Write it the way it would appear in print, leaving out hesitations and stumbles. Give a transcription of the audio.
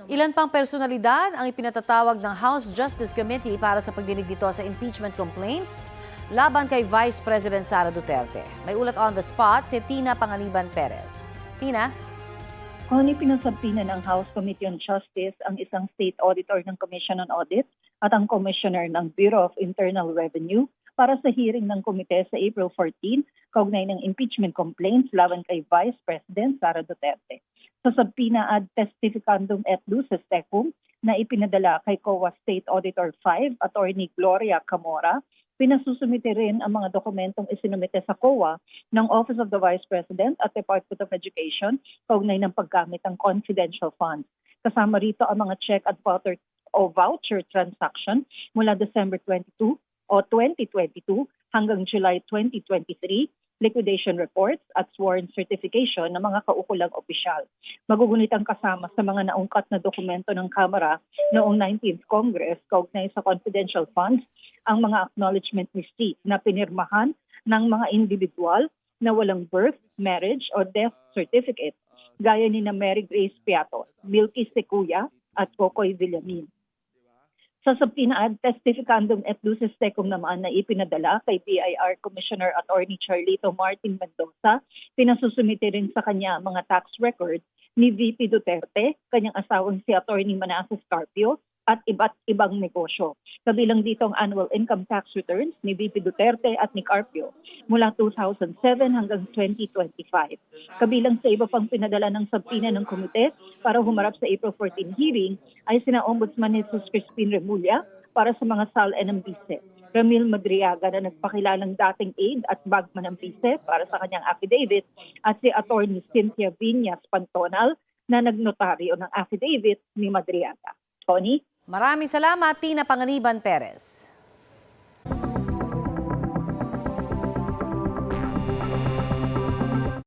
Ilan pang personalidad ang ipinatatawag ng House Justice Committee para sa pagdinig dito sa impeachment complaints laban kay Vice President Sara Duterte. May ulat on the spot si Tina Panganiban Perez. Tina? Kung pinasabina ng House Committee on Justice ang isang state auditor ng Commission on Audit at ang commissioner ng Bureau of Internal Revenue para sa hearing ng komite sa April 14 kaugnay ng impeachment complaints laban kay Vice President Sara Duterte. Sa subpoena ad testificandum et lucis tecum na ipinadala kay COA State Auditor 5, Attorney Gloria Camora, pinasusumite rin ang mga dokumentong isinumite sa COA ng Office of the Vice President at Department of Education kaugnay ng paggamit ng confidential funds. Kasama rito ang mga check at voucher transaction mula December 22 o 2022 hanggang July 2023, liquidation reports at sworn certification ng mga kaukulang opisyal. Magugunit ang kasama sa mga naungkat na dokumento ng Kamara noong 19th Congress kaugnay sa confidential funds ang mga acknowledgement receipt na pinirmahan ng mga individual na walang birth, marriage o death certificate gaya ni na Mary Grace Piatos, Milky Secuya at Kokoy Villamin. Sa subpoena ad testificandum et lucis tecum naman na ipinadala kay BIR Commissioner Attorney Charlito Martin Mendoza, pinasusumite rin sa kanya mga tax records ni VP Duterte, kanyang asawang si Attorney Manasseh Carpio, at iba't ibang negosyo. Kabilang dito ang annual income tax returns ni VP Duterte at ni Carpio mula 2007 hanggang 2025. Kabilang sa iba pang pinadala ng subpoena ng komite para humarap sa April 14 hearing ay sina Ombudsman Jesus Crispin Remulla para sa mga SAL ng BICE, Ramil Madriaga na nagpakilalang dating aide at bagman ng BICE para sa kanyang affidavit at si Attorney Cynthia Viñas Pantonal na nagnotaryo ng affidavit ni Madriaga. Tony? Maraming salamat, Tina Panganiban Perez.